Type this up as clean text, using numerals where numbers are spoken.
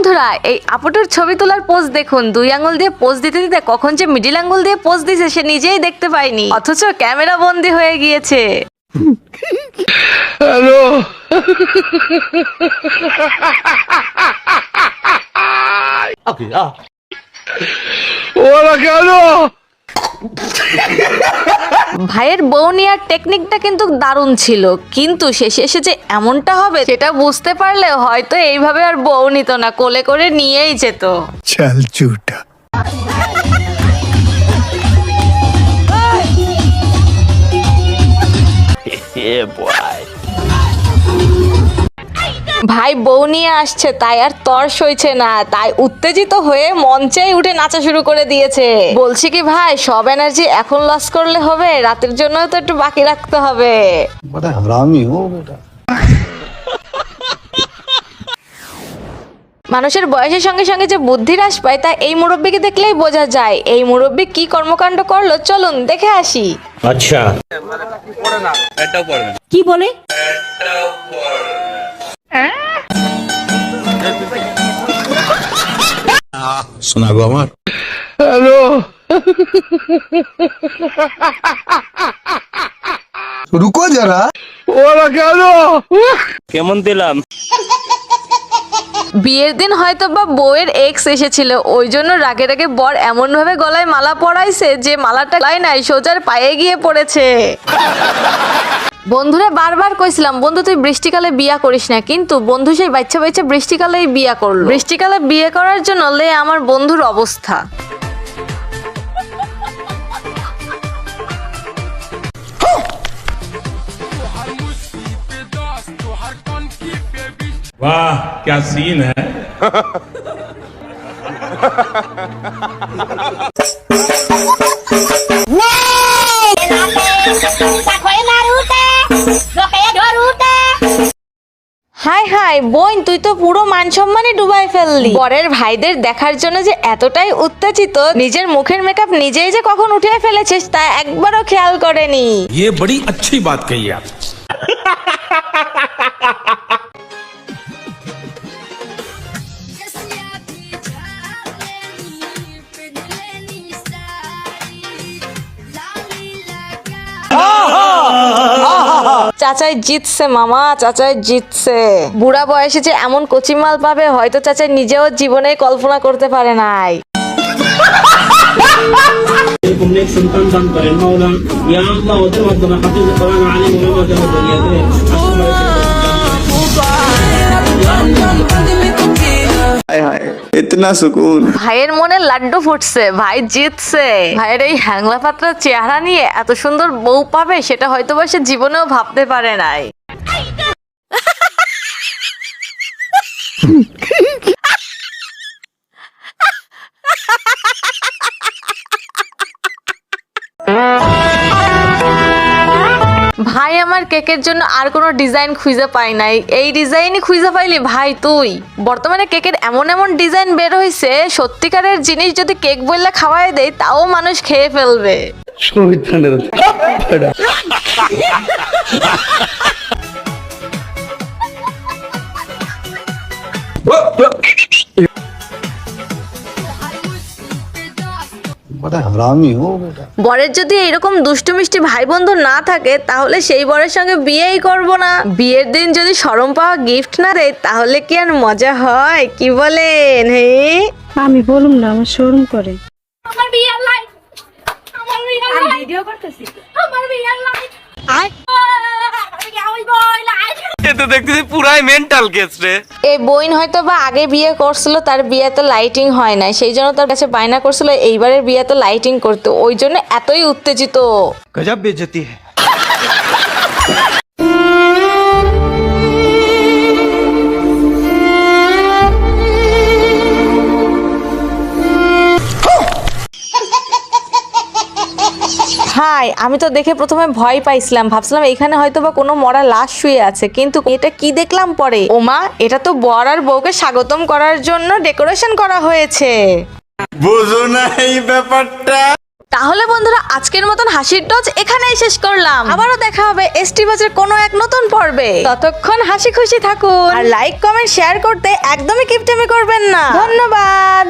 বন্ধুরা এই আপুটার ছবি তোলার পোজ দেখুন, 2 আঙ্গুল দিয়ে পোজ দিতে দিতে কখন যে মিডিল আঙ্গুল দিয়ে পোজ দিয়েছে সে নিজেই দেখতে পায়নি, অথচ ক্যামেরা বন্দি হয়ে গিয়েছে। হ্যালো ওরা কেন? ভাইয়ের বউ নেওয়ার টেকনিকটা কিন্তু দারুণ ছিল, কিন্তু শেষে এসে যে এমনটা হবে সেটা বুঝতে পারলে হয়তো এইভাবে আর বউ নিত না, কোলে করে নিয়েই যেত। চল ঝুটা। ভাই বউ নিয়ে আসছে তাই আর তর সইছে না, তাই উত্তেজিত হয়ে মঞ্চেই উঠে নাচা শুরু করে দিয়েছে। বলছি কি ভাই, সব এনার্জি এখন লস করলে হবে? রাতের জন্য তো একটু বাকি রাখতে হবে। বড় হারামি হো বেটা। মানুষের বয়সের সঙ্গে সঙ্গে যে বুদ্ধি হ্রাস পায় তা এই মুরব্বীকে দেখলেই বোঝা যায়। এই মুরব্বী কি কর্মকাণ্ড করলো চলুন দেখে আসি। আচ্ছা কি বলে? শোনা গো আমার। হ্যালো রুকো যারা। ওরা কেন? কেমন দিলাম? বিয়ের দিন হয়তো বা বউয়ের এক্স এসেছিল, ওই জন্য রাগে রাগে বর এমন ভাবে গলায় মালা পরাইছে যে মালাটা গলায় নাই, সোজার পায়ে গিয়ে পড়েছে। বন্ধুরা বারবার কইছিলাম বন্ধু তুই বৃষ্টিকালে বিয়া করিস না, কিন্তু বন্ধু সেই বাচ্চা বাচ্চা বৃষ্টিকালেই বিয়া করলো। বৃষ্টিকালে বিয়ে করার জন্য লে আমার বন্ধুর অবস্থা। वाह क्या सीन है। হাই হাই বোন, তুই তো পুরো মান সম্মানে ডুবাই ফেললি। বরের ভাইদের দেখার জন্য যে এতটাই উত্তেজিত, নিজের মুখের মেকআপ নিজেই যে কখন উঠে ফেলেছিস তা একবারও খেয়াল করেনি। ये बड़ी अच्छी बात कही आप। চাচাই জিতছে মামা, চাচাই জিতছে। বুড়া বয়সে যে এমন কচিমাল পাবে হয়তো চাচাই নিজেও জীবনে কল্পনা করতে পারে নাই। সন্তান দান করেন মাওলা, ইয়া আল্লাহ ওদের মাধ্যমে হাফিজ কোরআন আলিম ওলামা যেন দুনিয়াতে इतना सुकून। ভাইয়ের মনে লাড্ডু ফুটছে, ভাই জিতছে। ভাইয়ের এই হ্যাংলা পাতলা চেহারা নিয়ে এত সুন্দর বউ পাবে সেটা হয়তো বা সে জীবনেও ভাবতে পারে নাই। ভাই আমার কেকের জন্য আর কোনো ডিজাইন খুঁজে পাই নাই, এই ডিজাইনই খুঁজে পাইলি ভাই তুই? বর্তমানে কেকের এমন এমন ডিজাইন বের হইছে, সত্যিকারের জিনিস যদি কেক বললে খাওয়াই দেয় তাও মানুষ খেয়ে ফেলবে। বড় হারামি হো বেটা। বরের যদি এরকম দুষ্টু মিষ্টি ভাই বন্ধু না থাকে তাহলে সেই বরের সঙ্গে বিয়েই করব না। বিয়ের দিন যদি শরম পাওয়া গিফট না দেয় তাহলে কি আর মজা হয়? কি বলেন? হ্যাঁ আমি বলুম না, আমার শরম করে। আমার বিয়ার লাইট, আমার বিয়ার লাইট, ভিডিও করতেছি, আমার বিয়ার লাইট আই ওই বয় লাইট। এ তো দেখতেছি পুরাই মেন্টাল কেস রে। এই বইন হয়তো বা আগে বিয়ে করছিল, তার বিয়েতে লাইটিং হয় না, সেই জন্য তার কাছে বায়না করছিল এইবারের বিয়েতে লাইটিং করতে, ওই জন্য এতই উত্তেজিত। गजब बेइज्जती है। হাই, আমি তো দেখে প্রথমে ভয় পাইছিলাম, ভাবছিলাম এখানে হয়তো বা কোনো মরা লাশ শুয়ে আছে, কিন্তু এটা কি দেখলাম পরে, ওমা এটা তো বর আর বউকে স্বাগতম করার জন্য ডেকোরেশন করা হয়েছে। বুঝো না এই ব্যাপারটা। তাহলে বন্ধুরা আজকের মতন হাসির ডোজ এখানেই শেষ করলাম। আবারও দেখা হবে এসটি বাজের কোনো এক নতুন পর্বে। ততক্ষণ হাসি খুশি থাকুন আর লাইক কমেন্ট শেয়ার করতে একদমই কিপটেমি করবেন না। ধন্যবাদ।